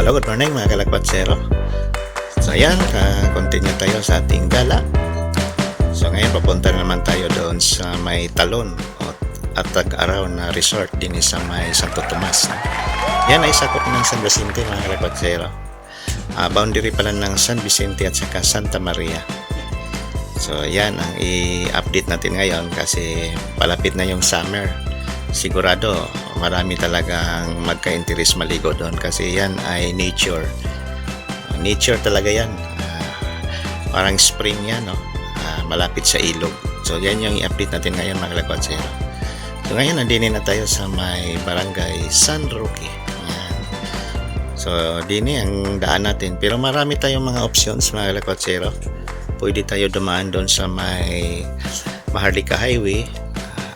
Hello, good morning mga kalakwatsero. So ayan, continue tayo sa ating gala. So ngayon papunta naman tayo doon sa may Talon at Tag-Araw na resort din sa may Santo Tomas. Yan ay sakop ng San Vicente mga kalakwatsero. Boundary pala ng San Vicente at saka Santa Maria. So yan ang i-update natin ngayon kasi palapit na yung summer. Sigurado marami talagang magka-interest maligo doon kasi yan ay nature talaga yan. Parang spring yan, no? Malapit sa ilog. So yan yung i-update natin ngayon mga kalakwatsero. So ngayon nandini na tayo sa may barangay San Roque. Yan. So dini ang daan natin pero marami tayong mga options mga kalakwatsero. Pwede tayo dumaan doon sa may Maharlika Highway.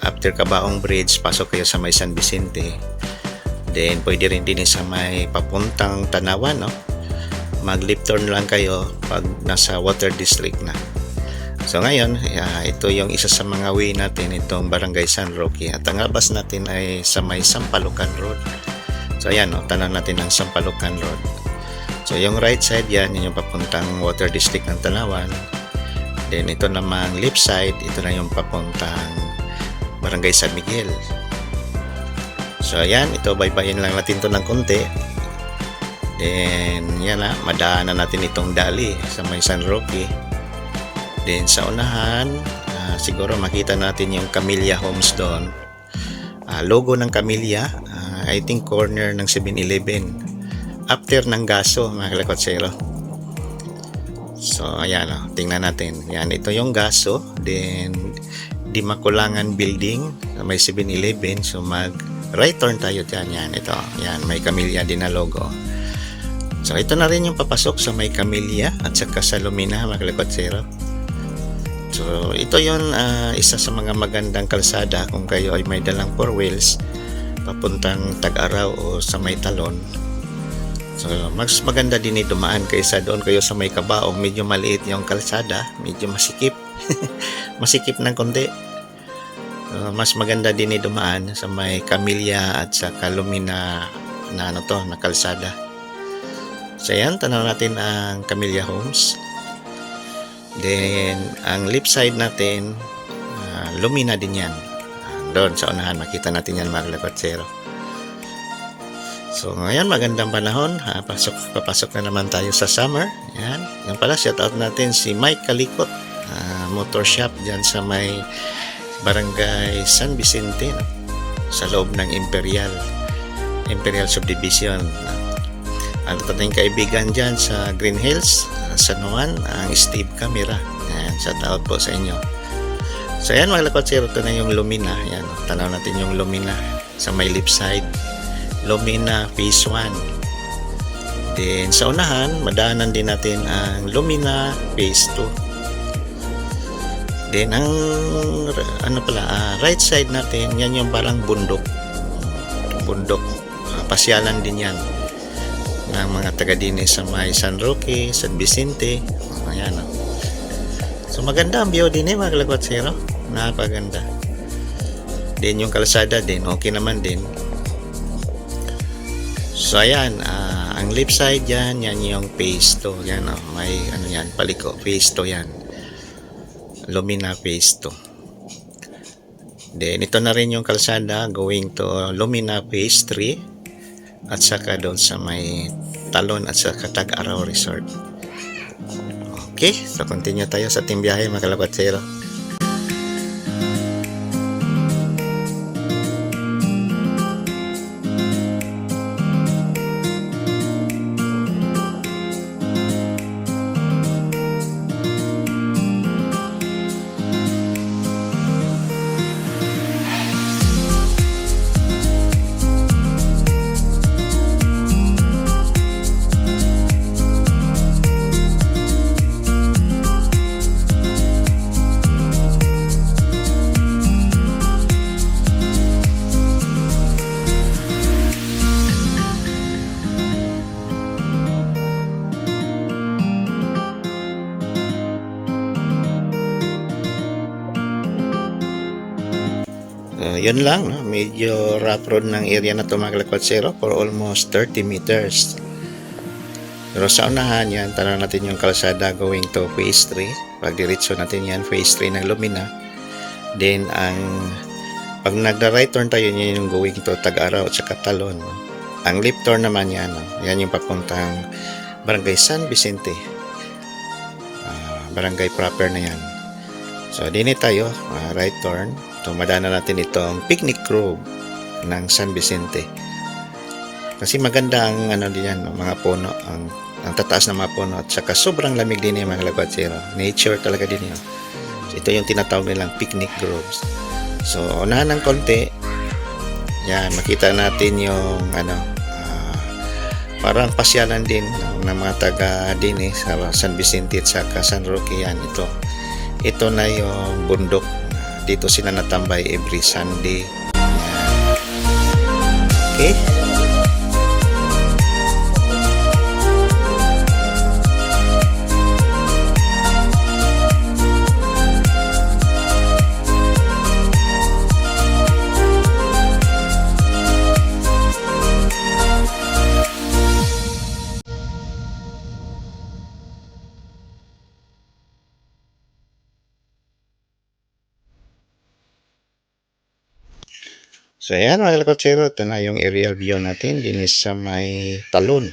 After Cabaong Bridge, pasok kayo sa may San Vicente. Then, pwede rin din sa may papuntang Tanawan, no? Mag-left turn lang kayo pag nasa Water District na. So, ngayon, ito yung isa sa mga way natin, itong Barangay San Roque. At ang labas natin ay sa may Sampalucan Road. So, ayan, no? Tanan natin ang Sampalucan Road. So, yung right side yan, yung papuntang Water District ng Tanawan. Then, ito namang left side, ito na yung papuntang Barangay San Miguel. So ayan, ito baybayin lang natin to ng konti. Then yan na, madaanan natin itong dali sa may San Roque. Then sa unahan, siguro makita natin yung Camellia Homes doon. Logo ng Camellia, I think corner ng 7-Eleven. After ng Gaso, mga kalakwatsero. So ayan, tingnan natin. Yan, ito yung Gaso. Then Di Makulangan Building sa may 7-Eleven. So mag right turn tayo dyan. Yan, ito. Yan, may Camellia din na logo. So ito na rin yung papasok sa may Camellia at saka sa Lumina mga kalakwatsero. So ito yon isa sa mga magandang kalsada kung kayo ay may dalang 4 wheels papuntang Tag-Araw o sa may Talon. So mas maganda din dumaan kaysa doon kayo sa may Cabaong. Medyo maliit yung kalsada, medyo masikip. Masikip ng konti. Mas maganda din dumaan sa may Camellia at sa Lumina na na kalsada. So yan, tanaw natin ang Camellia Homes. Then ang left side natin, Lumina din yan. Doon sa unahan makita natin yan mga kalakwatsero. So ngayon magandang panahon, papasok na naman tayo sa summer. Yan, yan pala, shout out natin si Mike Kalikot, motor shop dyan sa may Barangay San Vicente, no? Sa loob ng Imperial Subdivision. Ang tating kaibigan dyan sa Green Hills, San Juan, ang Steve Camera. Yan, shout out po sa inyo. So yan mga kalakwatsero, ito na yung Lumina. Yan, tanaw natin yung Lumina sa may left side. Lumina Phase 1. Then sa unahan, madaanan din natin ang Lumina Phase 2. Then ang right side natin, yan yung parang bundok. Pasyalan din yan ng mga taga din sa may San Roque, San Vicente. Ayan. So maganda ang view din mga kalakwatsero. Napaganda. Then yung kalsada din, okay naman din. So ayan, ang left side yan yung Phase 2. Yan, may yan, paliko, Phase 2 yan. Lumina Phase 2. Then ito na rin yung kalsada going to Lumina Phase 3 at saka doon sa may Talon at saka Tag-Araw Resort. Okay, so continue tayo sa ating biyahe mga kalakwatsero. Yun lang, no? Medyo rough road ng area na ito mga kalakwatsero for almost 30 meters. Pero sa unahan yan, tanong natin yung kalsada going to phase 3. Pag diretso natin yan, phase 3 ng Lumina. Then pag nagda-right turn tayo, yan yung going to Tag-Araw at saka Talon. Ang left turn naman yan, yan yung papuntang Barangay San Vicente. Barangay proper na yan. So dini tayo, right turn. So madana natin itong Picnic Grove ng San Vicente. Kasi maganda ang din yan, mga puno, ang tataas ng mga puno, at saka sobrang lamig din yung mga kalakwatsero. Nature talaga din yun. So, ito yung tinatawag nilang picnic groves. So unahan ng konti, yan, makita natin yung parang pasyalan din ng mga taga din sa San Vicente at saka San Roque. Yan, ito na yung bundok. Dito sila natambay every Sunday. Yan. Okay. So ayan mga kalakwatsero, ito na yung aerial view natin din sa may Talon.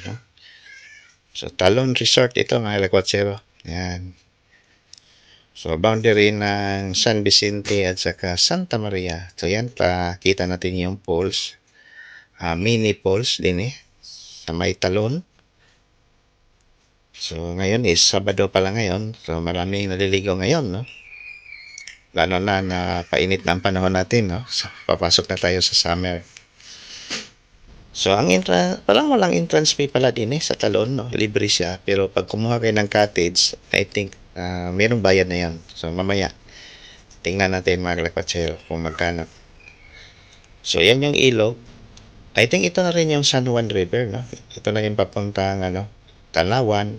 So Talon Resort ito mga kalakwatsero. Ayan. So boundary ng San Vicente at saka Santa Maria. So yan, pakita natin yung falls. Mini falls din sa may Talon. So ngayon is Sabado pala ngayon. So maraming naliligo ngayon, no? Lalo na painit na ang panahon natin, no? So, papasok na tayo sa summer. So ang parang walang entrance fee pala din sa Talon, no? Libre siya, pero pag kumuha kayo ng cottage, I think mayroong bayad na 'yan. So mamaya tingnan natin mga kalakwatsero kung magkano. So yan yung ilog. I think ito na rin yung San Juan River, no? Ito na yung papuntang Tanawan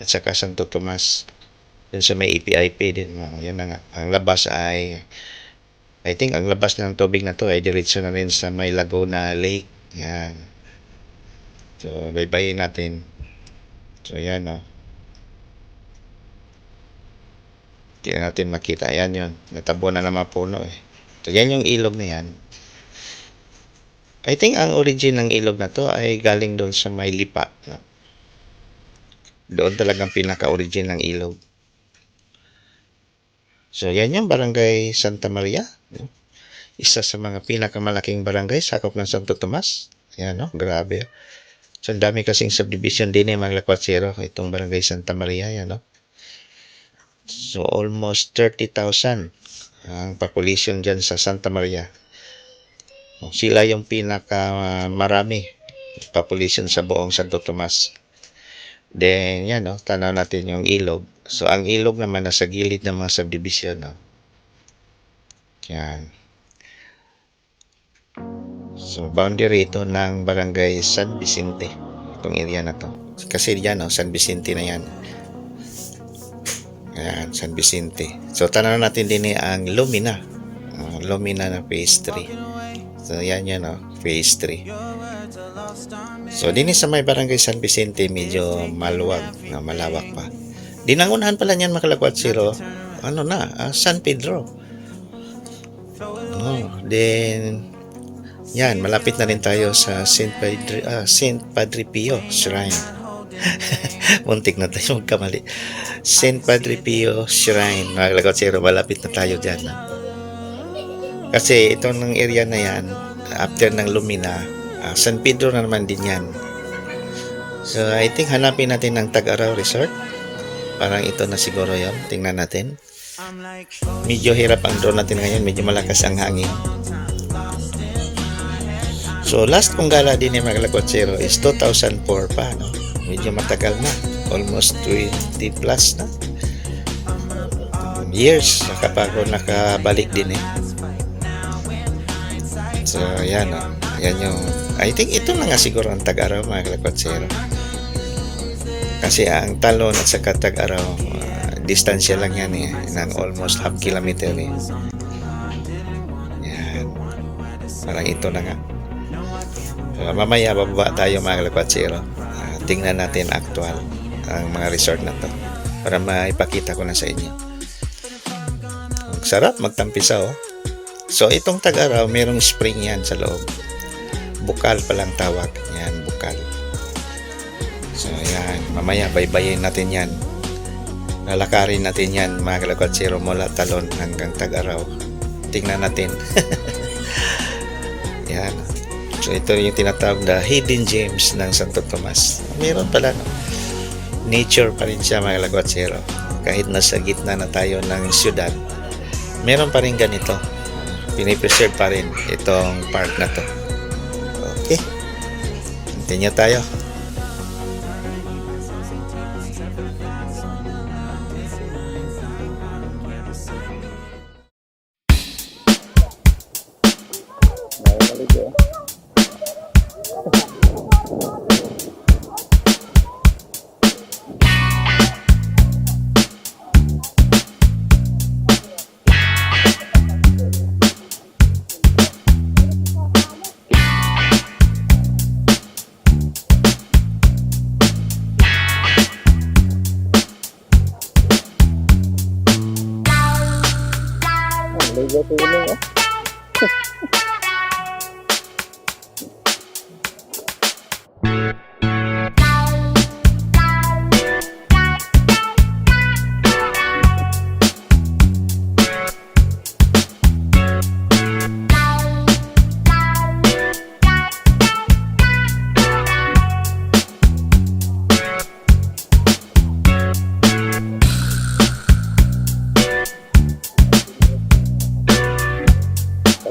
at saka Santo Tomas. Yun sa may EPIP din. Yan na nga. Ang labas I think ang labas ng tubig na to ay diretso na rin sa may Laguna Lake. Yan. So, baybayin natin. So, yan, Hindi natin makita. Yan yun. Natabo na naman puno So, yan yung ilog na yan. I think ang origin ng ilog na to ay galing doon sa may Lipa. No? Doon talagang pinaka-origin ng ilog. So, yan yung Barangay Santa Maria. Isa sa mga pinakamalaking barangay sakop ng Santo Tomas. Yan, grabe. So, ang dami kasing subdivision din mga kalakwatsero. Itong Barangay Santa Maria, yan, So, almost 30,000 ang population dyan sa Santa Maria. Sila yung pinakamarami population sa buong Santo Tomas. Then, yan, tanaw natin yung ilog. So, ang ilog naman nasa gilid ng mga subdivision, Yan. So, boundary ito ng Barangay San Vicente. Itong area na to. Kasi yan, San Vicente na yan. Yan, San Vicente. So, tanaw natin din ang Lumina. Lumina na phase 3. So, yan, phase 3. So, din sa may Barangay San Vicente, medyo malawak pa. Dinangunahan pala niyan mga kalakwatsero, San Pedro. Then, yan, malapit na rin tayo sa Saint Padre Pio Shrine. Muntik na tayo magkamali. Saint Padre Pio Shrine, mga kalakwatsero, malapit na tayo dyan. Kasi itong area na yan, after ng Lumina, San Pedro na naman din yan. So, I think hanapin natin ng Tag-Araw Resort. Parang ito na siguro yun. Tingnan natin. Medyo hirap ang drone natin ngayon. Medyo malakas ang hangin. So, last kong gala din yung mga kalakwatsero is 2004 pa. Medyo matagal na. Almost 20 plus na. Years. Kapag ako nakabalik din So, yan Yan yung... I think ito na nga siguro ang Tag-Araw mga kalakwatsero. Kasi ang Talon at saka Tag-Araw, distansya lang yan ng almost half kilometer Yan. Parang ito na nga. So, mamaya bababa tayo mga kalakwatsero. tingnan natin actual ang mga resort na to para maipakita ko na sa inyo. Ang sarap magtampisa oh. So itong Tag-Araw, merong spring yan sa loob. Bukal palang tawag. Yan, bukal. So yan, mamaya baybayin natin yan. Lalakarin natin yan mga kalakwatsero mula Talon hanggang Tag-Araw. Tingnan natin. Yan. So ito yung tinatawag na hidden gems ng Santo Tomas. Meron pala no. Nature pa rin siya mga kalakwatsero. Kahit nasa gitna na tayo ng siyudad, meron pa rin ganito. Pinipreserve pa rin itong park na to. Okay. Continue tayo. Ligo tulong oh.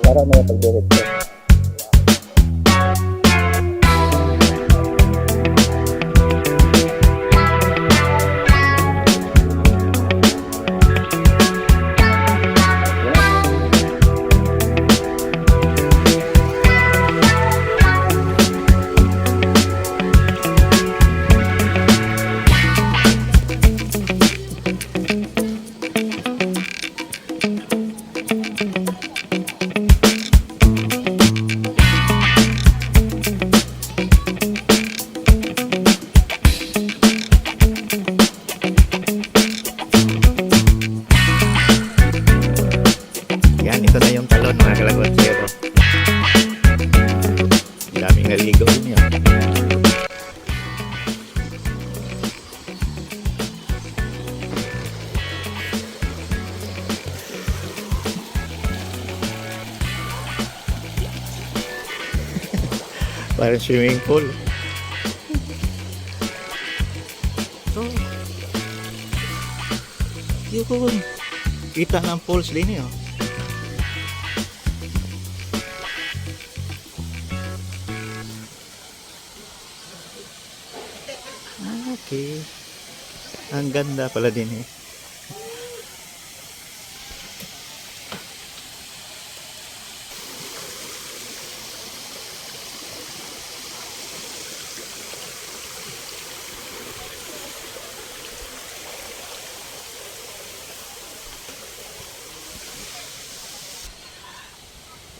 Para may pagdiretso. Ito na yung Talon mga kalakwatsero. Daming naligaw din yan. Parang swimming pool. Oh. Yun. Kita ng pools din yun. Okay. Ang ganda pala din eh.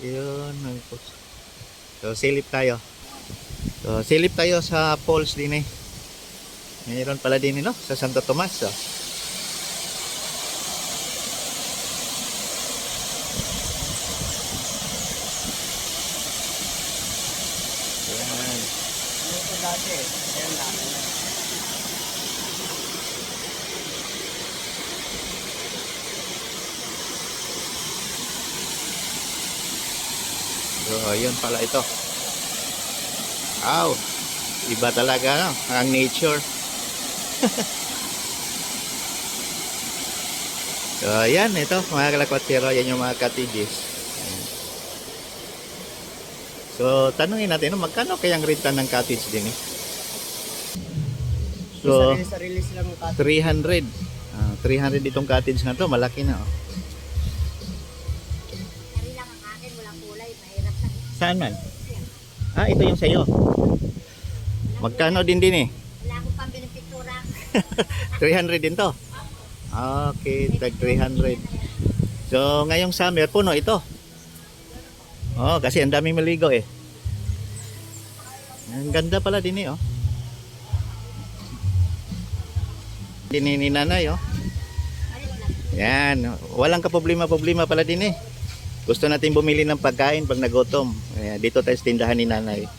Yun. So silip tayo. So silip tayo sa falls din eh. Mayroon pala din no sa Santo Tomas. Oh. Yan. Ito dati. Yan lang. So, yun pala ito. Wow. Iba talaga no? Ang nature. So, ayan, ito mga kalakwatsero, yan yung mga cottages. So, tanungin natin, no, magkano kayang renta ng cottage din eh? So, sarili silang cottage. 300. 300 itong cottage na to, malaki na oh. Sarili lang ang akin, walang kulay, mahirap na. Saan man? Ah, ito yung sayo. Magkano din eh? Wala akong pambinipiktura. 300 din to. Okay, tag 300. So, ngayong summer, puno ito. Oh, kasi ang daming maligo eh. Ang ganda pala din eh, oh. din ni nanay, oh. Yan, walang kaproblema-problema pala din eh. Gusto natin bumili ng pagkain pag nagutom. Ayan, dito tayo sa tindahan ni nanay.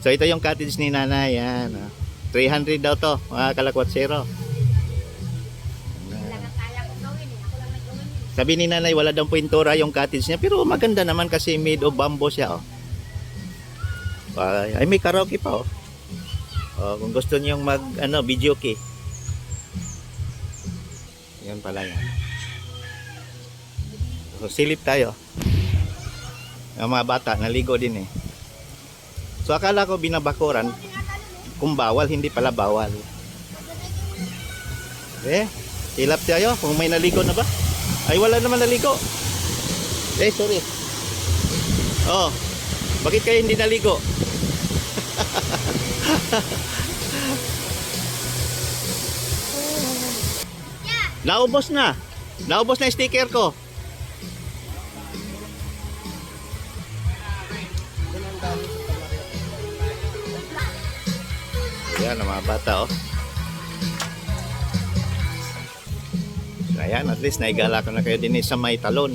So ito yung cottage ni nanay. Yan, oh. 300 daw to, mga kalakwatsero. Sabi ni nanay, wala daw pintura yung cottage niya. Pero maganda naman kasi made of bamboo siya, oh. Ay, may karaoke pa, oh. Oh, kung gusto niyong mag, video key. Yan pala yan. So, silip tayo. Ang mga bata, naligo din eh. So, akala ko binabakuran. Kung bawal, hindi pala bawal. Silap tayo. Kung may naligo na ba? Ay, wala naman naligo. Sorry. Oh, bakit kayo hindi naligo? Naubos na. Naubos na yung sticker ko. Yan ang mga bata, oh. So, ayan, at least naigala ko na kayo din sa may talon.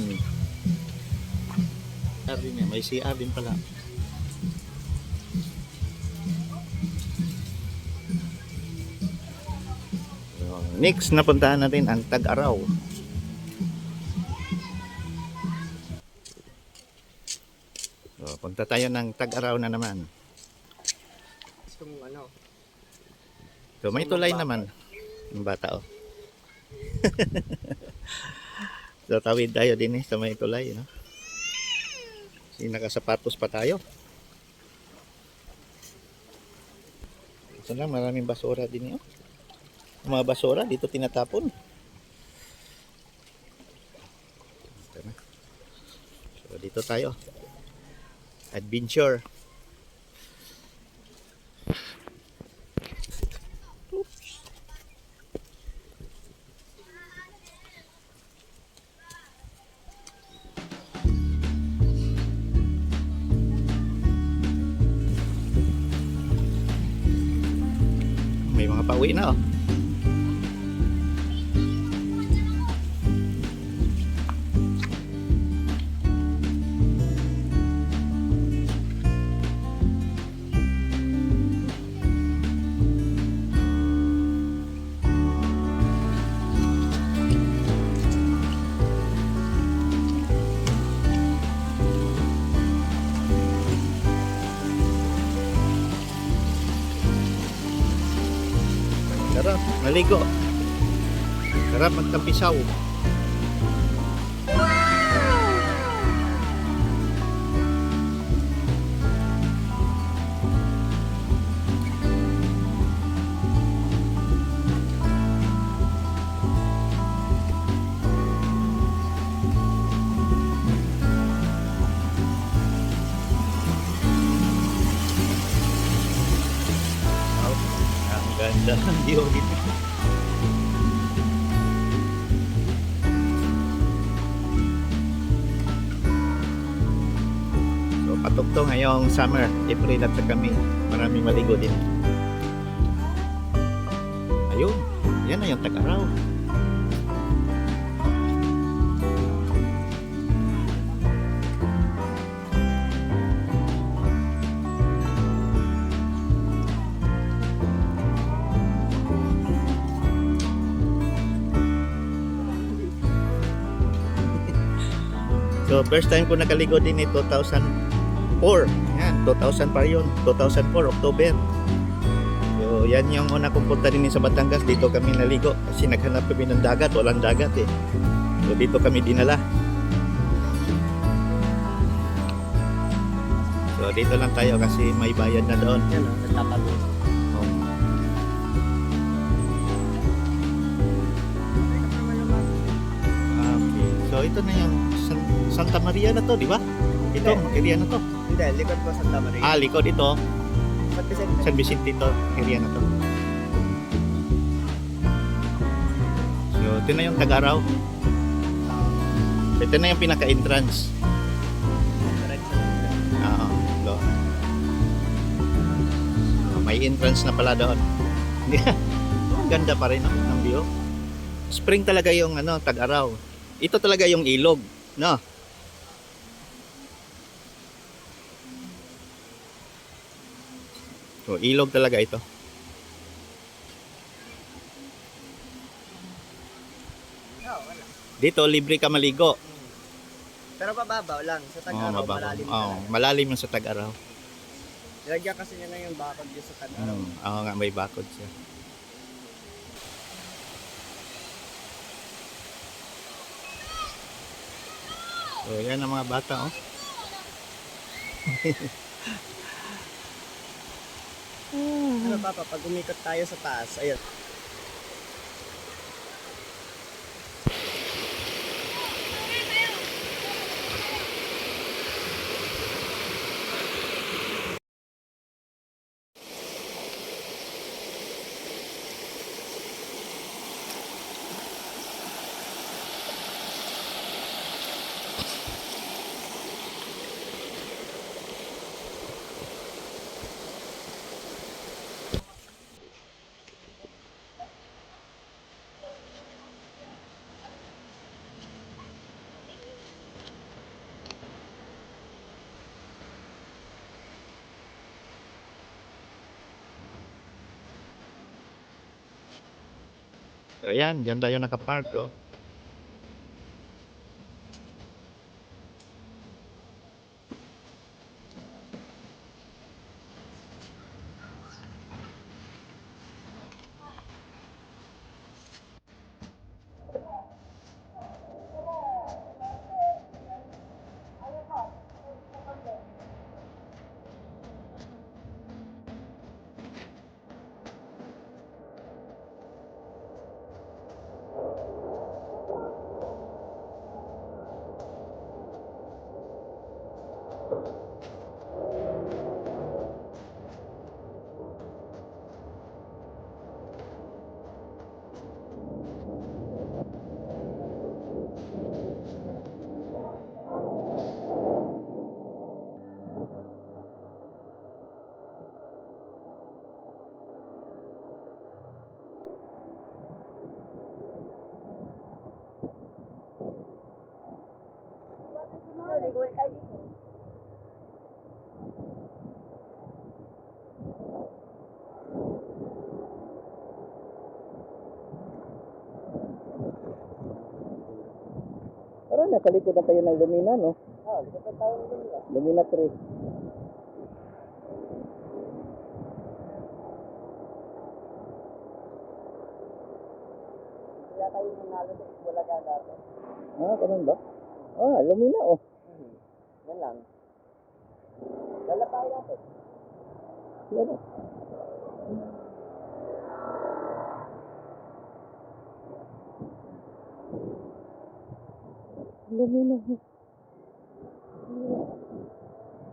May CR din pala. So, next na puntahan natin ang Tag-Araw. So, punta tayo ng Tag-Araw na naman. So, may tulay naman. Yung bata, oh. So, tawid tayo din sa may tulay, no? Kasi nakasapatos pa tayo. Ito lang, maraming basura din, oh. Mga basura dito tinatapon. Ito na. So, dito tayo. Adventure. May mga pauwi na, oh. Sarap, maligo. Sarap magtampisaw. Ganda ng view dito. So patugto ngayong summer, April at saka May. Maraming maligo din. Ayun, yan na yung Tag-Araw. So first time ko nakaligo din ni 2004. Yan, 2000 pa yun. 2004 October. So yan yung una kong punta din sa Batangas. Dito kami naligo kasi naghanap kami ng dagat. Walang dagat eh. So dito kami dinala. So dito lang tayo kasi may bayad na doon. Yan o, nagtatabi. Okay. So ito na yung Santa Maria na to, di ba? Ito, area na to. Hindi, likod po Santa Maria. Likod ito. San Vicente ito, area na to. So, ito na yung Tag-Araw. Ito na yung pinaka-entrance. Oo, ito. May entrance na pala doon. Ang ganda pa rin, no, ng view. Spring talaga yung Tag-Araw. Ito talaga yung ilog, no? So, ilog talaga ito. Wala. Dito libre ka maligo. Pero mababaw lang. Sa Tag-Araw, Mababaw. malalim Oo, talaga. malalim yung sa Tag-Araw. Nilagyan kasi niya na yung bakod dyan sa Tag-Araw. Oo nga, may bakod siya. So, yan ang mga bata, oh. Ano papa, pag umikot tayo sa taas, ayun. So, ayan, dyan tayo nakapark, oh. Parang nasa likod na tayo ng Lumina, no? Likod na tayo ng Lumina. Lumina 3. Kaya tayo nanalo sa Bulaga dati. Ganun ba? Lumina, oh. Yan lang. Dala tayo natin. Yan, oh. Lumina.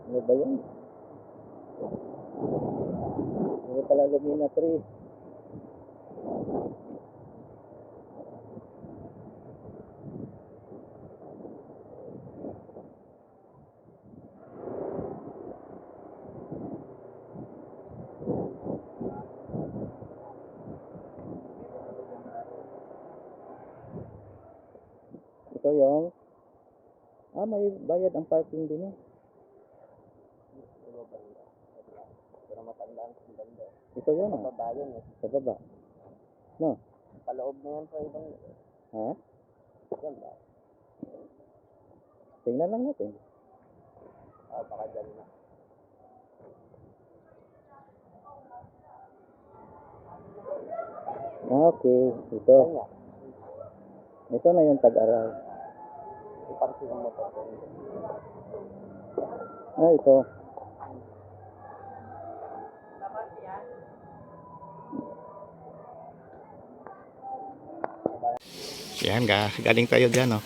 Ano ba yan? Ano pala Lumina 3? Ito yung may bayad ang parking din, eh. Pero matandaan sa ganda. Ito yun, Sa baba yun eh. Sa baba. No? Paloob na yan sa ibang... Ha? Yan ba? Tingnan lang natin. Baka dyan na. Okay, ito. Yan nga. Ito na yung Tag-Araw. Iparking ang motor ko. Ito. Yan, galing tayo dyan, oh.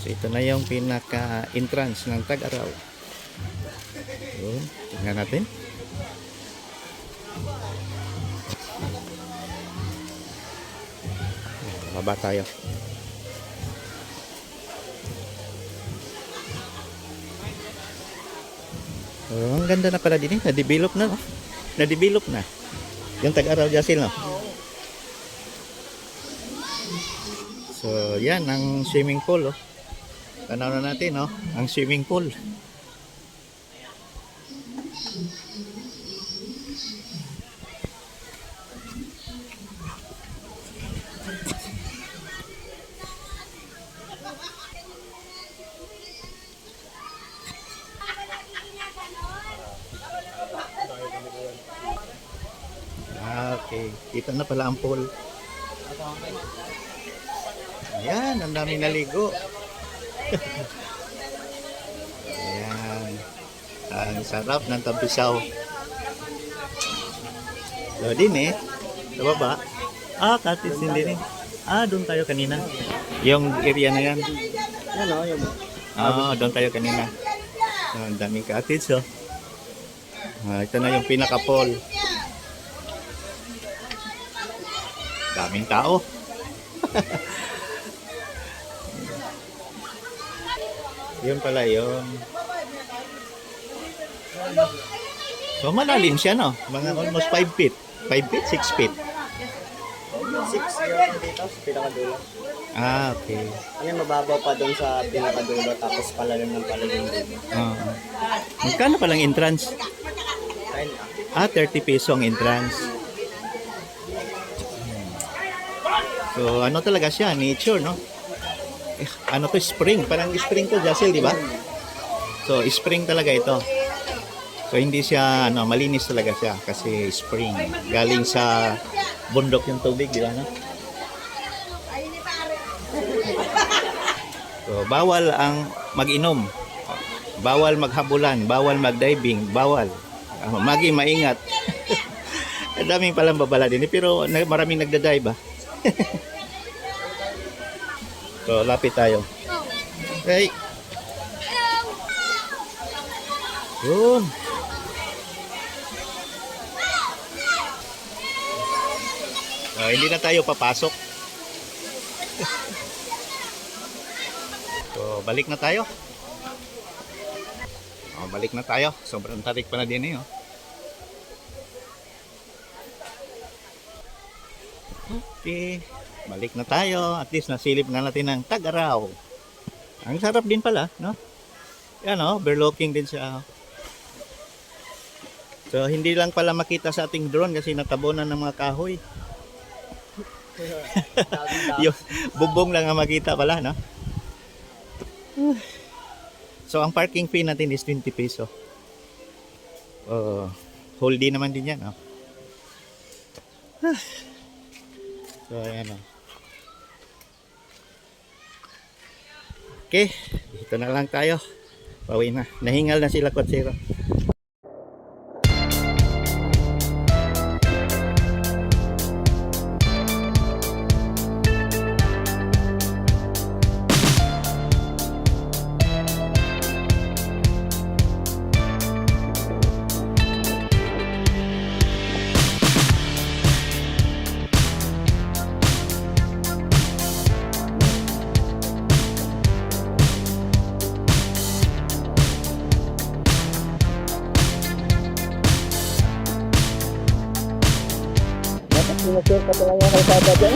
So, ito na yung pinaka-entrance ng Tag-Araw. Yun, tingnan natin. Baba tayo. Oh, ang ganda na pala din eh. Na-develop na, no? Na-develop na. Yung Tag-Araw, Jasil, no? So, yan ang swimming pool, oh. Tanaw na natin, no? Ang swimming pool. Ah, okay. Dito na pala ang pool. Ayan, ang daming naligo. Ayan. Ang sarap ng Tampisaw. So, din eh. Sa baba. Ah, cottage din din eh. Ah, doon tayo kanina. Yung area na yan. Yan o, yung... Ah, doon tayo kanina. So, ang daming cottage, oh. Ah, ito na yung pinaka-pool. Daming tao. Yun pala yun. So malalim siya, no? Mga almost 5 feet. 5 feet? 6 feet? 6 yun dito sa pinakadulo. Ah, okay. Ano yung mababaw pa doon sa pinakadulo tapos palalim ng palalim din. Magkano palang entrance? Ayun na. Ah, 30 peso ang entrance. So ano talaga siya? Nature, no? Eh, ano to? Spring. Parang spring to, Jasil, di ba? So spring talaga ito. So hindi siya ano, malinis talaga siya kasi spring. Galing sa bundok yung tubig, di ba, no? So bawal ang mag-inom. Bawal maghabulan, bawal mag-diving, bawal. Maingat. Ang daming palang babala din, pero maraming nagda-dive, ah. So lapit tayo. Hey. Yun. Hindi na tayo papasok. So, balik na tayo. Balik na tayo. Sobrang tarik pa na din eh. Oh. Okay. Balik na tayo. At least nasilip na natin ang Tag-Araw. Ang sarap din pala, no? Yan, oh, overlooking din siya. So, hindi lang pala makita sa ating drone kasi natabunan ng mga kahoy. Yung bubong lang ang makita pala, no? So, ang parking fee natin is 20 peso. Whole day naman din yan, no? So, ayan, no? Okay, dito na lang tayo. Pauwi na. Nahingal na sila Kuwatsero. Sinasure ka talaga yung kalsada dyan?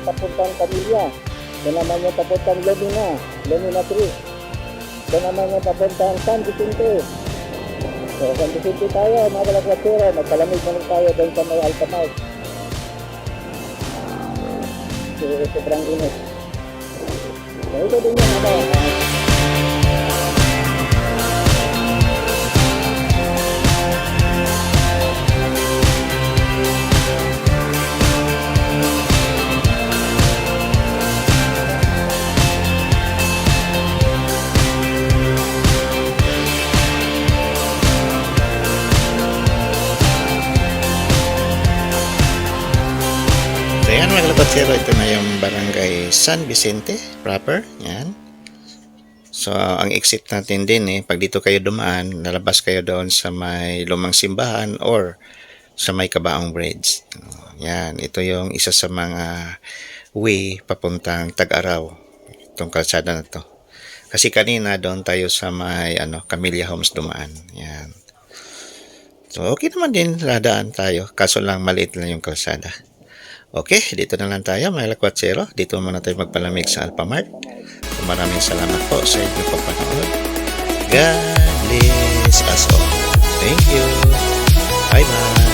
papuntang Camilla. Ito naman yung papuntang Lamina 3. Ito naman yung papuntang San Vicente. So, San Vicente tayo, mga kalakwatsero. Magpalamig naman tayo doon sa may Altamar. So, sobrang init. So, ito din yung So yan mga kalapatero, ito na yung barangay San Vicente proper. Yan. So ang exit natin din pag dito kayo dumaan, lalabas kayo doon sa may lumang simbahan or sa may Kabaong Bridge. Yan, ito yung isa sa mga way papuntang Tag-Araw. Itong kalsada na to. Kasi kanina doon tayo sa may Camellia Homes dumaan. Yan. So okay naman din, ladaan tayo. Kaso lang maliit lang yung kalsada. Okay, dito na lang tayo mga lakwatsero. Dito muna tayo magpalamig sa Alphamart. Maraming salamat po sa inyong pagpanood. God bless us all. Thank you. Bye-bye.